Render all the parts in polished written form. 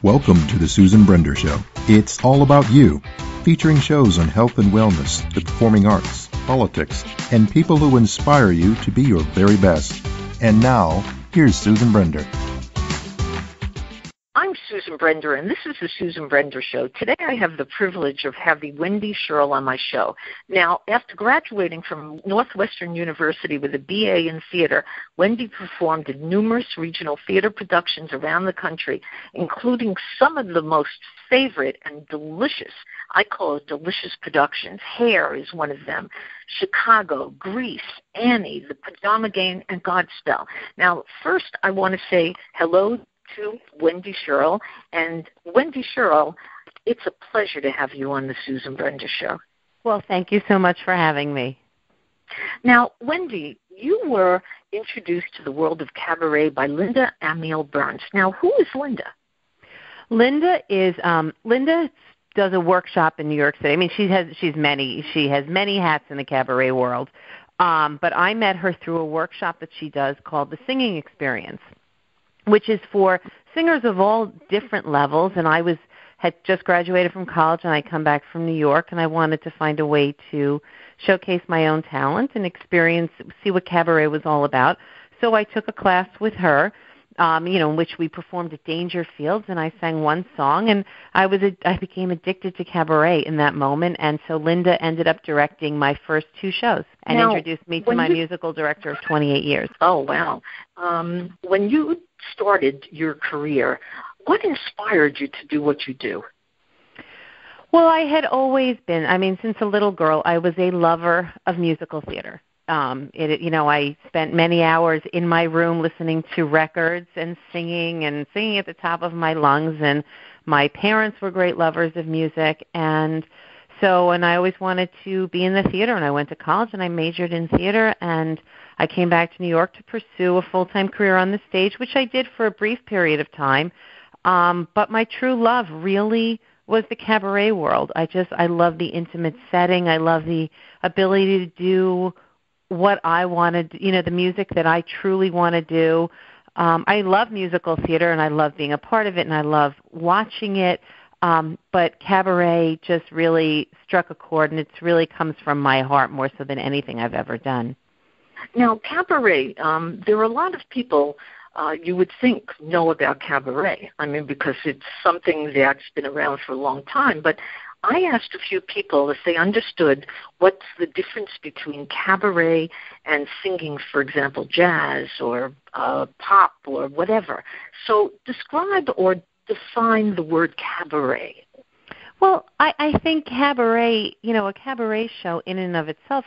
Welcome to the Susan Brender Show. It's all about you, featuring shows on health and wellness, the performing arts, politics, and people who inspire you to be your very best. And now, here's Susan Brender. I'm Susan Brender, and this is the Susan Brender Show. Today I have the privilege of having Wendy Scherl on my show. Now, after graduating from Northwestern University with a BA in theater, Wendy performed in numerous regional theater productions around the country, including some of the most favorite and delicious, I call it delicious productions. Hair is one of them. Chicago, Grease, Annie, The Pajama Game, and Godspell. Now, first I want to say hello to Wendy Scherl. And Wendy Scherl, it's a pleasure to have you on the Susan Brender Show. Well, thank you so much for having me. Now, Wendy, you were introduced to the world of cabaret by Linda Amiel Burns. Now, who is Linda? Linda does a workshop in New York City. I mean, she has many hats in the cabaret world. But I met her through a workshop that she does called the Singing Experience, which is for singers of all different levels. And I had just graduated from college, and I come back from New York, and I wanted to find a way to showcase my own talent and see what cabaret was all about. So I took a class with her, in which we performed at Dangerfields, and I sang one song, and I became addicted to cabaret in that moment. And so Linda ended up directing my first two shows and introduced me to my musical director of 28 years. Oh, wow. When you started your career, what inspired you to do what you do? Well, I had always been, since a little girl, I was a lover of musical theater. I spent many hours in my room listening to records and singing at the top of my lungs. And my parents were great lovers of music. And I always wanted to be in the theater. And I went to college and I majored in theater. And I came back to New York to pursue a full-time career on the stage, which I did for a brief period of time. But my true love really was the cabaret world. I love the intimate setting. I love the ability to do what I wanted, the music that I truly want to do. I love musical theater, and I love being a part of it, and I love watching it. But cabaret just really struck a chord, and it really comes from my heart more so than anything I've ever done. Now, cabaret, there are a lot of people you would think know about cabaret. Because it's something that's been around for a long time. But I asked a few people if they understood what's the difference between cabaret and singing, for example, jazz or pop or whatever. So describe or define the word cabaret. Well, I think cabaret, a cabaret show in and of itself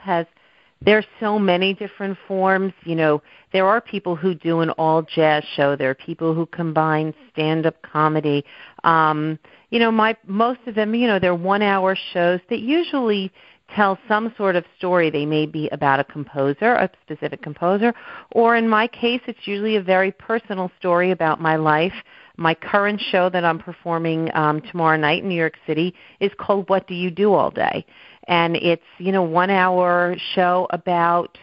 there's so many different forms. There are people who do an all-jazz show. There are people who combine stand-up comedy. Most of them, they're one-hour shows that usually tell some sort of story. They may be about a specific composer, or in my case, it's usually a very personal story about my life. My current show that I'm performing tomorrow night in New York City is called What Do You Do All Day? And it's, 1 hour show about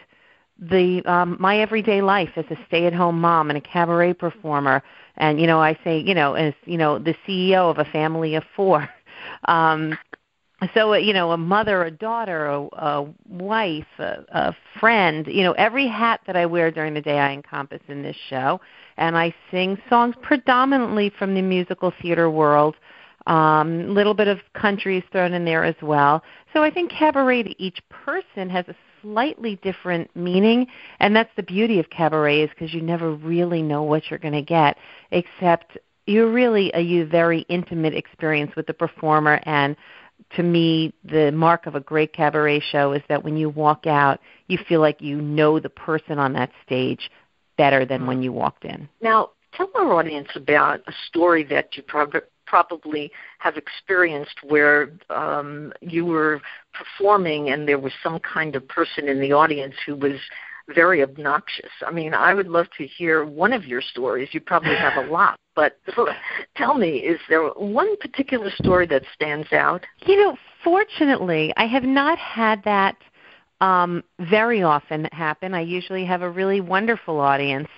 my everyday life as a stay-at-home mom and a cabaret performer. And, I say, as, the CEO of a family of four. So, a mother, a daughter, a wife, a friend, every hat that I wear during the day I encompass in this show. And I sing songs predominantly from the musical theater world. Little bit of country is thrown in there as well. So I think cabaret to each person has a slightly different meaning, and that's the beauty of cabaret is because you never really know what you're going to get, except you're really a very intimate experience with the performer. And to me, the mark of a great cabaret show is that when you walk out, you feel like you know the person on that stage better than when you walked in. Now, tell our audience about a story that you probably have experienced where you were performing and there was some kind of person in the audience who was very obnoxious. I would love to hear one of your stories. You probably have a lot, but tell me, is there one particular story that stands out? Fortunately, I have not had that very often happen. I usually have a really wonderful audience.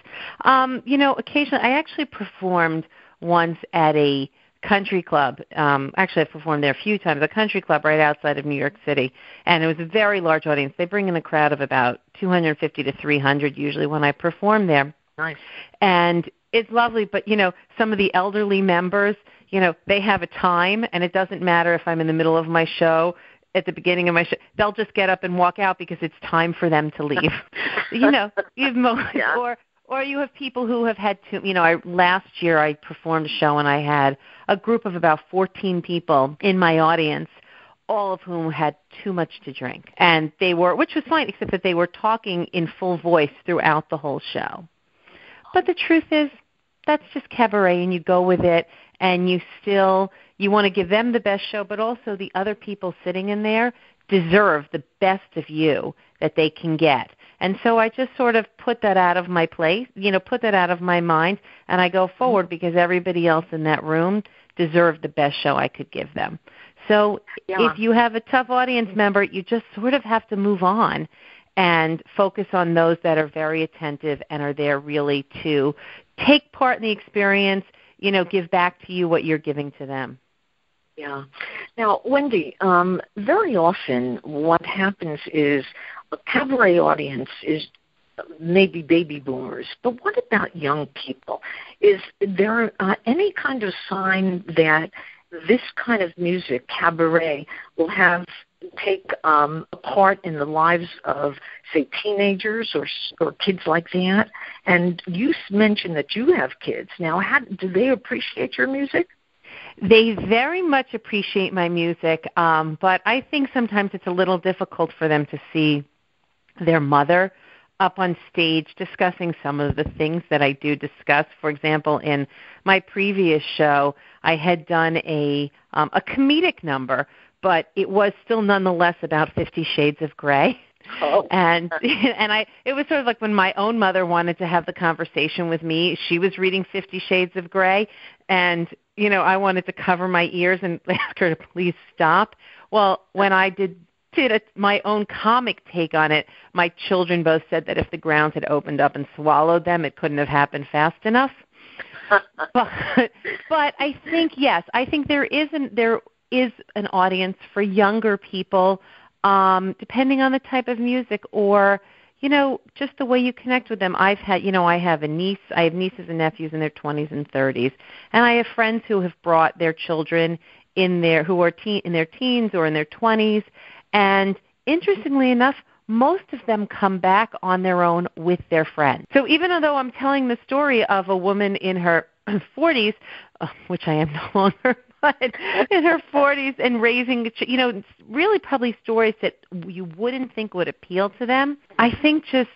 Occasionally, I actually performed once at a country club. Actually, I've performed there a few times, a country club right outside of New York City. And it was a very large audience. They bring in a crowd of about 250 to 300 usually when I perform there. Nice. And it's lovely, but, some of the elderly members, they have a time, and it doesn't matter if I'm in the middle of my show, at the beginning of my show, they'll just get up and walk out because it's time for them to leave. Yeah. Or you have people who have had to, last year I performed a show and I had a group of about 14 people in my audience, all of whom had too much to drink. And which was fine, except that they were talking in full voice throughout the whole show. But the truth is, that's just cabaret, and you go with it, and you want to give them the best show, but also the other people sitting in there deserve the best of you that they can get. And so I just sort of put that out of my place, put that out of my mind, and I go forward because everybody else in that room deserved the best show I could give them. So if you have a tough audience member, you just sort of have to move on and focus on those that are very attentive and are there really to take part in the experience, give back to you what you're giving to them. Yeah. Now, Wendy, very often what happens is a cabaret audience is maybe baby boomers, but what about young people? Is there any kind of sign that this kind of music, cabaret, will take a part in the lives of, say, teenagers or kids like that? And you mentioned that you have kids. Now, do they appreciate your music? They very much appreciate my music, but I think sometimes it's a little difficult for them to see their mother up on stage discussing some of the things that I do discuss. For example, in my previous show, I had done a comedic number, but it was still nonetheless about 50 Shades of Grey. Oh. And it was sort of like when my own mother wanted to have the conversation with me. She was reading 50 Shades of Grey, and I wanted to cover my ears and ask her to please stop. Well, when I did my own comic take on it, my children both said that if the ground had opened up and swallowed them, it couldn't have happened fast enough. but I think, yes, I think there is an audience for younger people, depending on the type of music or, just the way you connect with them. I have nieces and nephews in their 20s and 30s, and I have friends who have brought their children who are in their teens or in their 20s, and interestingly enough, most of them come back on their own with their friends. So even though I'm telling the story of a woman in her 40s, which I am no longer, but in her 40s and raising, really probably stories that you wouldn't think would appeal to them. I think just,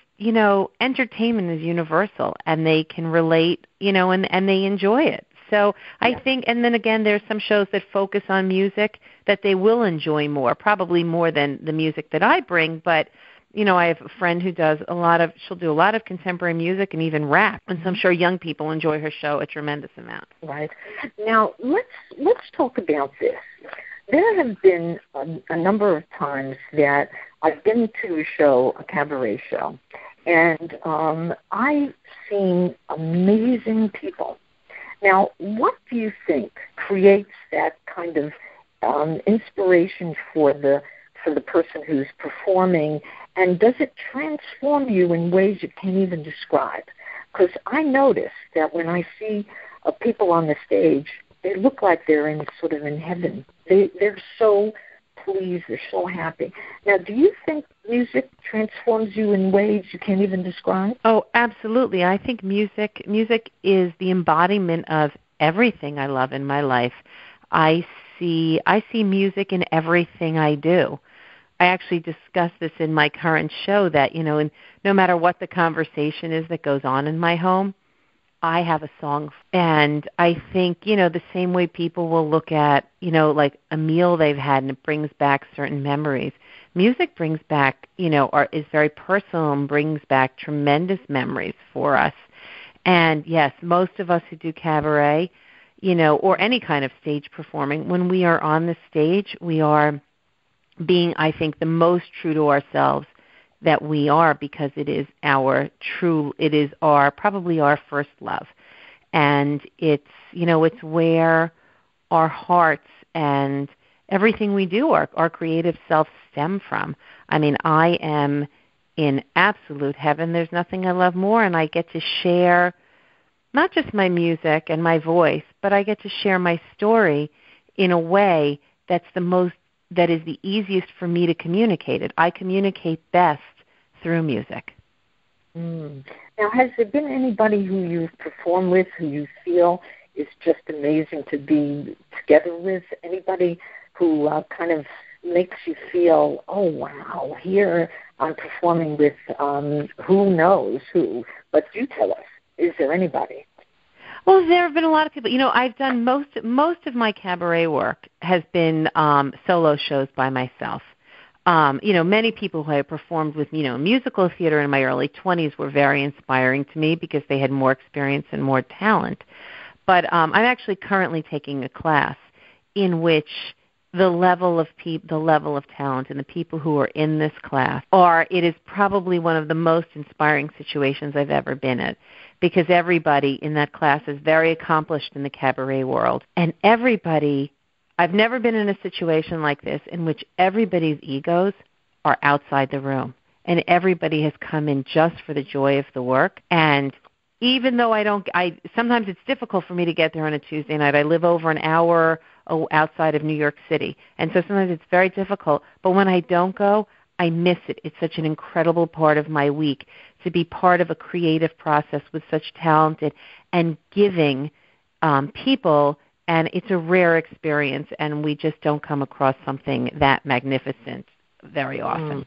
entertainment is universal, and they can relate, and they enjoy it. So I think, and then again, there's some shows that focus on music that they will enjoy more, probably more than the music that I bring. But, I have a friend who she'll do a lot of contemporary music and even rap. And so I'm sure young people enjoy her show a tremendous amount. Right. Now, let's talk about this. There have been a number of times that I've been to a cabaret show, and I've seen amazing people. Now, what do you think creates that kind of inspiration for the person who's performing, and does it transform you in ways you can't even describe? Because I notice that when I see people on the stage, they look like they're in heaven. They're so pleased, they're so happy. Now, do you think music transforms you in ways you can't even describe? Oh, absolutely. I think music is the embodiment of everything I love in my life. I see music in everything I do. I actually discuss this in my current show that, and no matter what the conversation is that goes on in my home, I have a song. And I think, the same way people will look at, like a meal they've had and it brings back certain memories. Music brings back, is very personal and brings back tremendous memories for us. And yes, most of us who do cabaret, or any kind of stage performing, when we are on the stage, we are being, I think, the most true to ourselves that we are, because it is probably our first love. And it's, it's where our hearts and everything we do, our creative self, stem from. I mean, I am in absolute heaven. There's nothing I love more, and I get to share not just my music and my voice, but I get to share my story in a way that is the easiest for me to communicate it. I communicate best through music. Now, has there been anybody who you've performed with who you feel is just amazing to be together with? Anybody who kind of makes you feel, oh, wow, here I'm performing with who knows who? But you tell us, is there anybody? Well, there have been a lot of people. You know, I've done most of my cabaret work has been solo shows by myself. You know, many people who I performed with, musical theater in my early 20s were very inspiring to me because they had more experience and more talent. But I'm actually currently taking a class in which the level of talent and the people who are in this class it is probably one of the most inspiring situations I've ever been in, because everybody in that class is very accomplished in the cabaret world, and I've never been in a situation like this in which everybody's egos are outside the room, and everybody has come in just for the joy of the work. And even though sometimes it's difficult for me to get there on a Tuesday night. I live over an hour outside of New York City, and so sometimes it's very difficult. But when I don't go, I miss it. It's such an incredible part of my week to be part of a creative process with such talented and giving people. And it's a rare experience, and we just don't come across something that magnificent very often.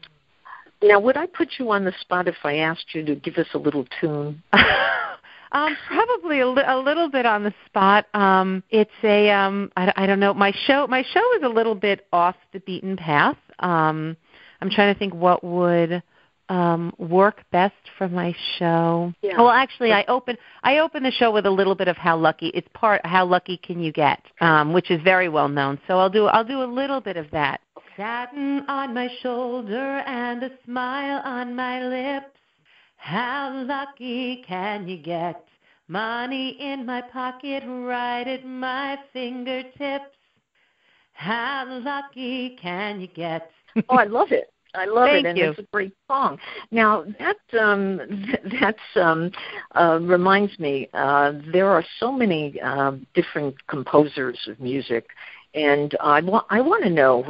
Now, would I put you on the spot if I asked you to give us a little tune? Probably a little bit on the spot. It's I don't know. My show is a little bit off the beaten path. I'm trying to think what would work best for my show. Yeah. Well, actually, I open the show with a little bit of How Lucky. It's How Lucky Can You Get, which is very well known. So I'll do a little bit of that. Satin on my shoulder and a smile on my lips. How lucky can you get? Money in my pocket, right at my fingertips. How lucky can you get? Oh, I love it. I love Thank it, and you. it's a great song. Now, that reminds me, there are so many different composers of music, and I want to know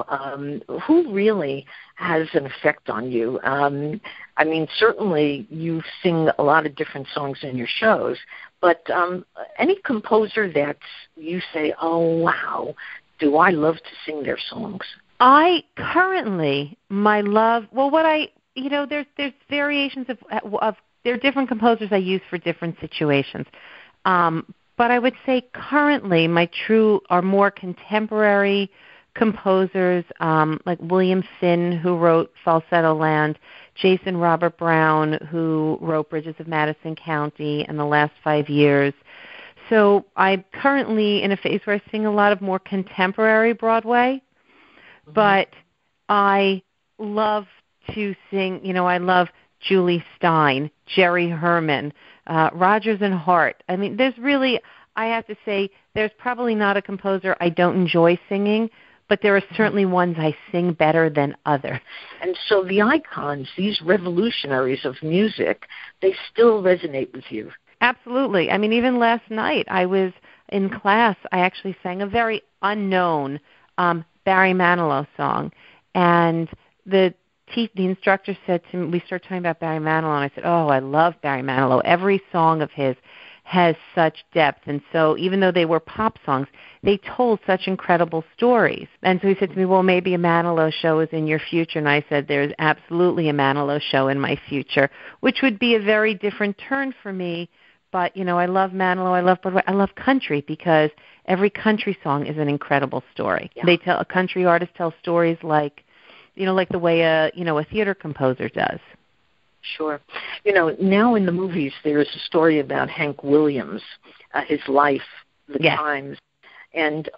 who really has an effect on you. I mean, certainly you sing a lot of different songs in your shows, but any composer that you say, oh, wow, do I love to sing their songs? I currently, there's variations of there are different composers I use for different situations. But I would say currently my are more contemporary composers like William Finn, who wrote Falsetto Land, Jason Robert Brown, who wrote Bridges of Madison County in the last 5 years. So I'm currently in a phase where I sing a lot of more contemporary Broadway. But I love to sing, I love Julie Stein, Jerry Herman, Rodgers and Hart. I mean, I have to say, there's probably not a composer I don't enjoy singing, but there are certainly ones I sing better than others. And so the icons, these revolutionaries of music, they still resonate with you. Absolutely. I mean, even last night I was in class, I actually sang a very unknown Barry Manilow song, and the instructor said to me, we started talking about Barry Manilow, and I said, oh, I love Barry Manilow. Every song of his has such depth, and so even though they were pop songs, they told such incredible stories. And so he said to me, well, maybe a Manilow show is in your future, and I said, there's absolutely a Manilow show in my future, which would be a very different turn for me. But, I love Manilow, I love Broadway, I love country, because every country song is an incredible story. Yeah. A country artist tells stories like the way a theater composer does. Sure. Now in the movies there's a story about Hank Williams, his life, the times, and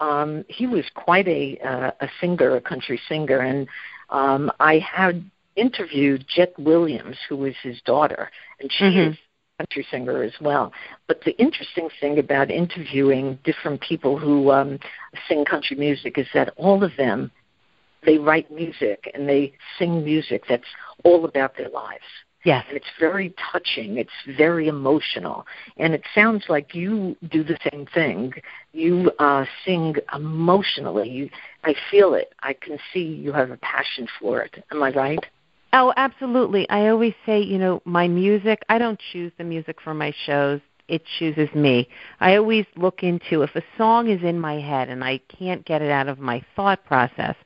he was quite a singer, a country singer, and I had interviewed Jet Williams, who was his daughter, and she is country singer as well. But the interesting thing about interviewing different people who sing country music is that all of them, they write music and they sing music that's all about their lives. Yes. And it's very touching. It's very emotional. And it sounds like you do the same thing. You sing emotionally. I feel it. I can see you have a passion for it. Am I right? Oh, absolutely. I always say, my music, I don't choose the music for my shows. It chooses me. I always look into if a song is in my head and I can't get it out of my thought process,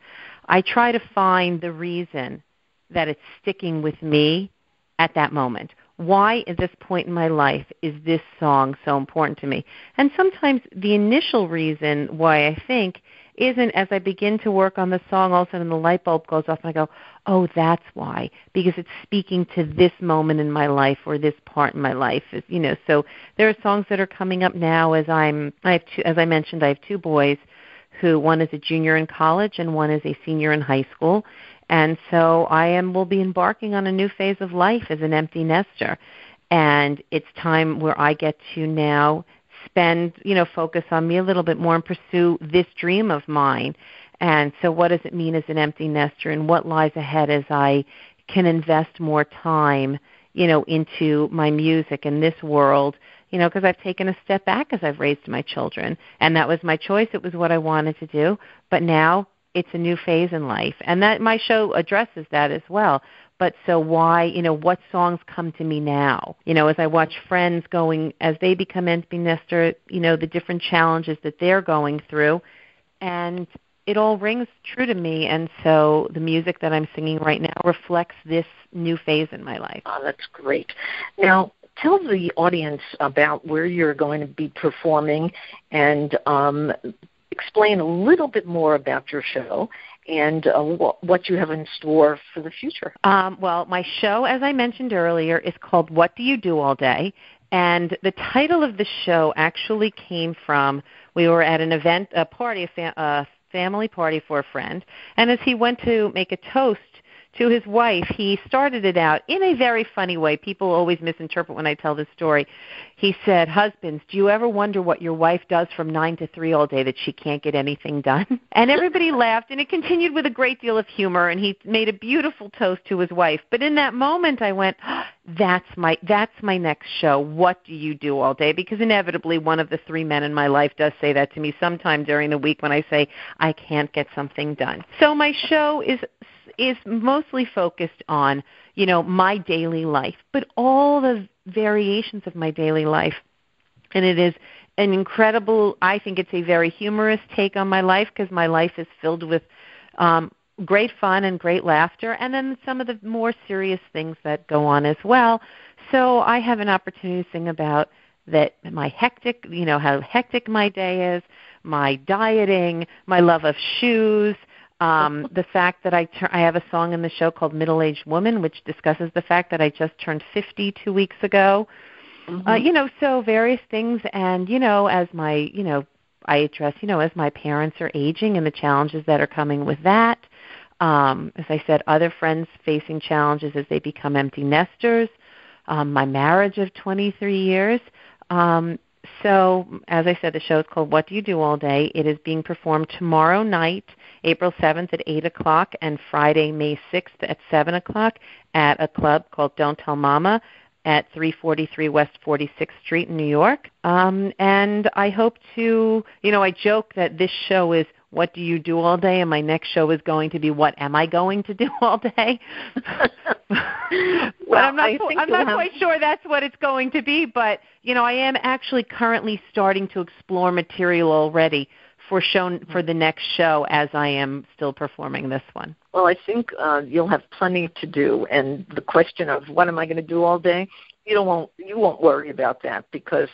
I try to find the reason that it's sticking with me at that moment. Why, at this point in my life, is this song so important to me? And sometimes the initial reason why I think isn't, as I begin to work on the song, all of a sudden the light bulb goes off and I go, oh, that's why, because it's speaking to this moment in my life or this part in my life. So there are songs that are coming up now as I mentioned, I have two boys who one is a junior in college and one is a senior in high school. And so will be embarking on a new phase of life as an empty nester. And it's time where I get to now focus on me a little bit more and pursue this dream of mine. And so what does it mean as an empty nester and what lies ahead as I can invest more time, into my music in this world, because I've taken a step back as I've raised my children. And that was my choice. It was what I wanted to do. But now it's a new phase in life. And that my show addresses that as well. But so why, what songs come to me now? As I watch friends as they become empty nester, the different challenges that they're going through. And it all rings true to me. And so the music that I'm singing right now reflects this new phase in my life. Oh, that's great. Now, tell the audience about where you're going to be performing and explain a little bit more about your show and what you have in store for the future. Well, my show, as I mentioned earlier, is called What Do You Do All Day? And the title of the show actually came from, we were at an event, a party, a family party for a friend, and as he went to make a toast to his wife, he started it out in a very funny way. People always misinterpret when I tell this story. He said, husbands, do you ever wonder what your wife does from 9 to 3 all day that she can't get anything done? And everybody laughed, and it continued with a great deal of humor, and he made a beautiful toast to his wife. But in that moment, I went, that's my next show. What do you do all day? Because inevitably, one of the 3 men in my life does say that to me sometime during the week when I say, I can't get something done. So my show is mostly focused on, my daily life, but all the variations of my daily life. And it is an incredible, I think it's a very humorous take on my life because my life is filled with great fun and great laughter, and then some of the more serious things that go on as well. So I have an opportunity to sing about that, my hectic, how hectic my day is, my dieting, my love of shoes, the fact that I have a song in the show called Middle-Aged Woman, which discusses the fact that I just turned 50 2 weeks ago. Mm-hmm. So various things. And, as I address, as my parents are aging and the challenges that are coming with that. As I said, other friends facing challenges as they become empty nesters. My marriage of 23 years. So, as I said, the show is called What Do You Do All Day? It is being performed tomorrow night, April 7th at 8 o'clock, and Friday, May 6th at 7 o'clock at a club called Don't Tell Mama at 343 West 46th Street in New York. And I hope to, I joke that this show is What Do You Do All Day? And my next show is going to be What Am I Going to Do All Day? Well, I'm not quite sure that's what it's going to be, but, I am actually currently starting to explore material already for the next show as I am still performing this one. Well, I think you'll have plenty to do, and the question of what am I going to do all day, you won't worry about that, because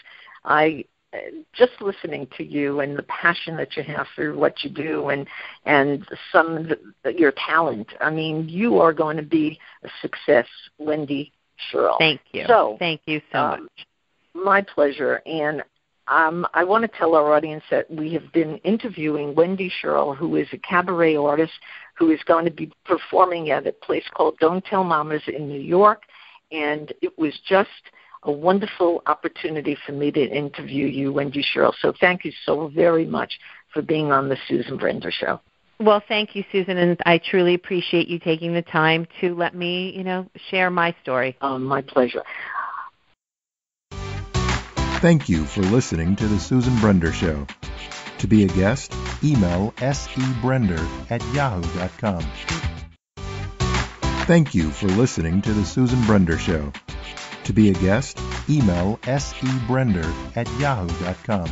just listening to you and the passion that you have for what you do and some of your talent, I mean, you are going to be a success, Wendy Scherl. Thank you. Thank you so much. My pleasure. And I want to tell our audience that we have been interviewing Wendy Scherl, who is a cabaret artist who is going to be performing at a place called Don't Tell Mamas in New York. And it was just a wonderful opportunity for me to interview you, Wendy Scherl. So thank you so very much for being on the Susan Brender Show. Well, thank you, Susan, and I truly appreciate you taking the time to let me, share my story. My pleasure. Thank you for listening to the Susan Brender Show. To be a guest, email sebrender@yahoo.com. Thank you for listening to the Susan Brender Show. To be a guest, email sebrender@yahoo.com.